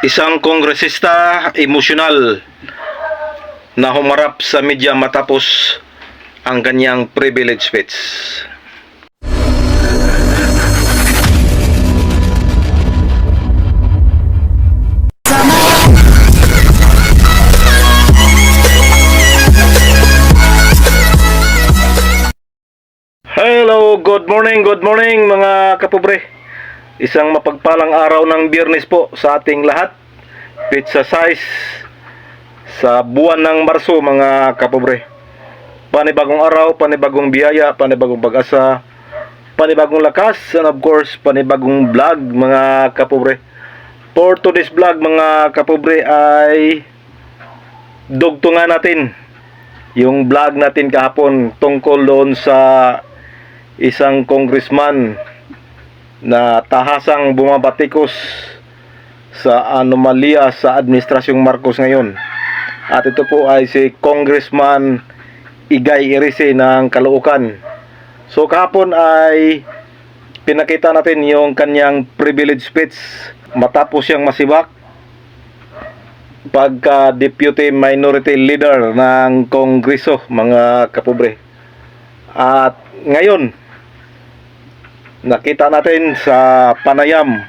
Isang kongresista emosyonal na humarap sa media matapos ang kanyang privilege speech. Hello, good morning mga kapobre. Isang mapagpalang araw ng Biyernes po sa ating lahat. Pizza size sa buwan ng Marso mga kapobre. Panibagong araw, panibagong biyaya, panibagong pag-asa, panibagong lakas, and of course, panibagong vlog mga kapobre. For today's vlog mga kapobre ay dugtungan natin yung vlog natin kahapon tungkol doon sa isang congressman na tahasang bumabatikos sa anomalya sa administrasyong Marcos ngayon. At ito po ay si Congressman Igay Erice ng Caloocan. So kahapon ay pinakita natin yung kanyang privilege speech matapos siyang masibak pagka Deputy Minority Leader ng Kongreso mga kapobre. At ngayon nakita natin sa panayam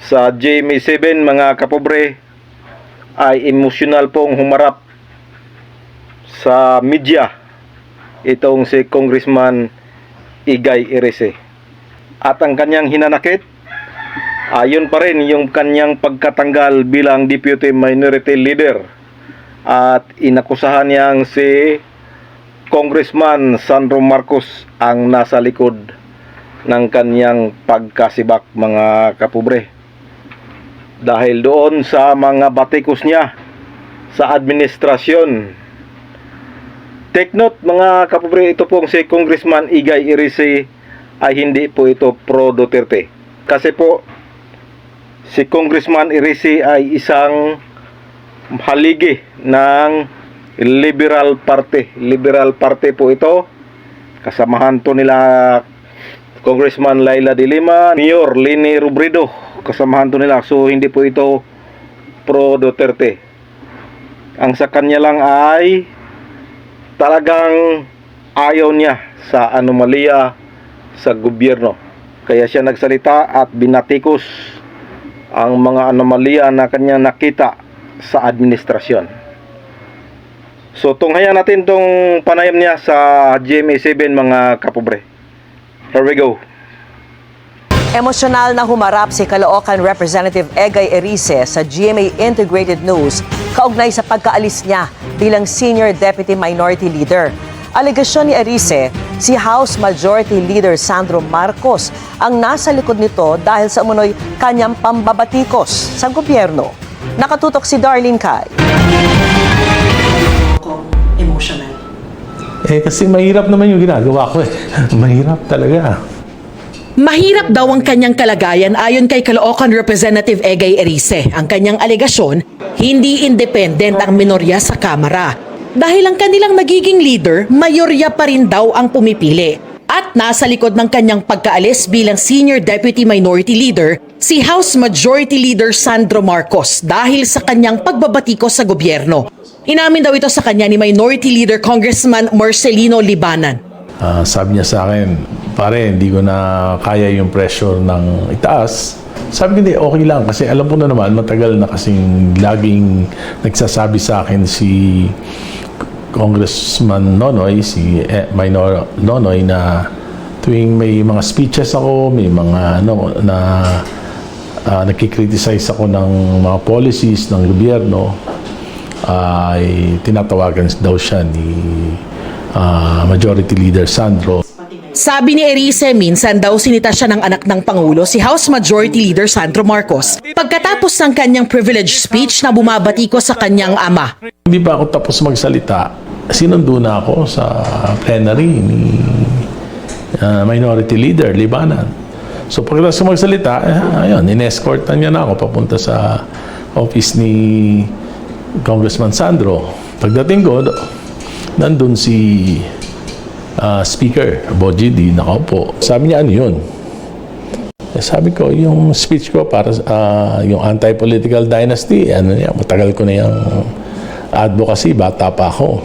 sa GMA7 mga kapobre ay emosyonal pong humarap sa media itong si Congressman Igay Erice. At ang kanyang hinanakit ayon pa rin yung kanyang pagkatanggal bilang Deputy Minority Leader at inakusahan niyang si Congressman Sandro Marcos ang nasa likod ng kanyang pagkasibak mga kapobre. Dahil doon sa mga batikos niya sa administrasyon. Take note mga kapobre, ito pong si Congressman Igay Erice ay hindi po ito pro Duterte. Kasi po si Congressman Erice ay isang haligi ng Liberal Party. Liberal Party po ito. Kasamahan to nila Congressman Laila de Lima, Mayor Leni Robredo, kasamahan to nila. So hindi po ito pro Duterte. Ang sa kanya lang ay talagang ayaw niya sa anomalya sa gobyerno. Kaya siya nagsalita at binatikos ang mga anomalya na kanya nakita sa administrasyon. So tunghayan natin tong panayam niya sa GMA7 mga kapobre. Here we go. Emosyonal na humarap si Caloocan Representative Egay Erice sa GMA Integrated News kaugnay sa pagkaalis niya bilang Senior Deputy Minority Leader. Alegasyon ni Erice, si House Majority Leader Sandro Marcos ang nasa likod nito dahil sa umunoy kanyang pambabatikos sa gobyerno. Nakatutok si Darlene Kai. Emotional. Kasi mahirap naman yung ginagawa ko eh. Mahirap talaga. Mahirap daw ang kanyang kalagayan ayon kay Caloocan Representative Egay Erice. Ang kanyang alegasyon, hindi independent ang minorya sa Kamara. Dahil ang kanilang nagiging leader, mayorya pa rin daw ang pumipili. At nasa likod ng kanyang pagkaalis bilang Senior Deputy Minority Leader, si House Majority Leader Sandro Marcos dahil sa kanyang pagbabatikos sa gobyerno. Inamin daw ito sa kanya ni Minority Leader Congressman Marcelino Libanan. Sabi niya sa akin, pare, hindi ko na kaya yung pressure ng itaas. Sabi ko, hindi, okay lang. Kasi alam ko na naman, matagal na kasing laging nagsasabi sa akin si Congressman Nonoy, si Minor Nonoy, na tuwing may mga speeches ako, may mga nakikriticize ako ng mga policies ng gobyerno, ay tinatawagan daw siya ni Majority Leader Sandro. Sabi ni Erice, minsan daw sinita siya ng anak ng Pangulo, si House Majority Leader Sandro Marcos, pagkatapos ng kanyang privilege speech na bumabati ko sa kanyang ama. Hindi pa ako tapos magsalita, sinundo na ako sa plenary ni Minority Leader Libanan. So pagkatapos magsalita, ayun, in-escortan niya na ako papunta sa office ni Congressman Sandro. Pagdating ko, nandun si Speaker Boji, di nakaupo. Sabi niya, ano yun? Sabi ko, yung speech ko para yung anti-political dynasty, matagal ko na yung advocacy, bata pa ako.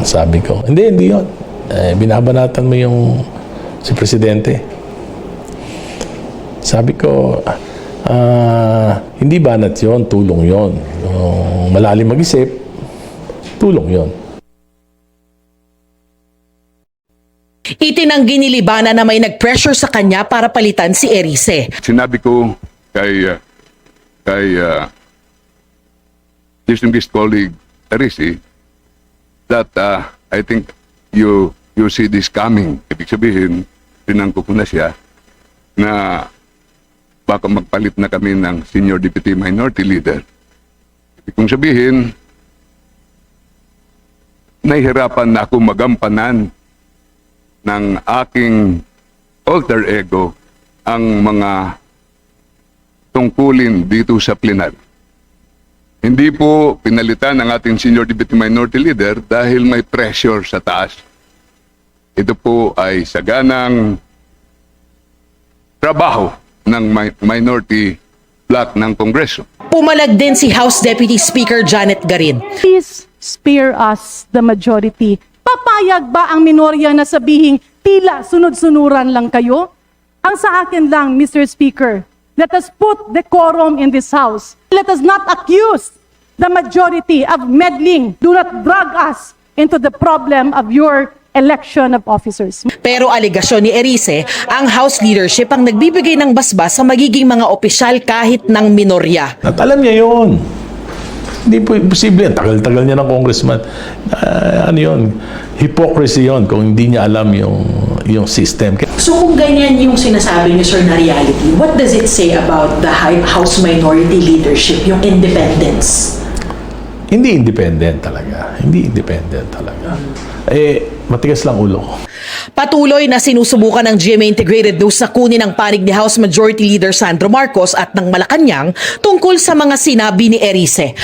Sabi ko, hindi yun. Binabanatan mo yung si Presidente. Sabi ko, hindi banat yun, tulong yun. Yung malalim mag-isip, tulong yun. Itinanggi ni Libana na may nag-pressure sa kanya para palitan si Erice. Sinabi ko kay distinguished colleague Erice that I think you see this coming. Ibig sabihin, tinangko ko na siya na baka magpalit na kami ng Senior Deputy Minority Leader. Ibig kong sabihin, nahihirapan na ako magampanan ng aking alter ego ang mga tungkulin dito sa plenar. Hindi po pinalitan ng ating Senior Deputy Minority Leader dahil may pressure sa taas. Ito po ay saganang trabaho ng minority bloc ng Kongreso. Pumalag din si House Deputy Speaker Janet Garin. Please spare us the majority. Papayag ba ang minorya na sabihing tila sunod-sunuran lang kayo? Ang sa akin lang, Mr. Speaker, let us put decorum in this House. Let us not accuse the majority of meddling. Do not drag us into the problem of your election of officers. Pero aligasyon ni Erice, ang House leadership ang nagbibigay ng basbas sa magiging mga opisyal kahit ng minorya. At alam niya yun. Hindi po posible. Tagal-tagal niya ng congressman. Ano yun? Hypocrisy yun kung hindi niya alam yung system. So kung ganyan yung sinasabi niyo, sir, na reality, what does it say about the House minority leadership, yung independence? Hindi independent talaga. Hindi independent talaga. Matigas lang ulo ko. Patuloy na sinusubukan ng GMA Integrated News na kunin ang panig ni House Majority Leader Sandro Marcos at ng Malacanang tungkol sa mga sinabi ni Erice.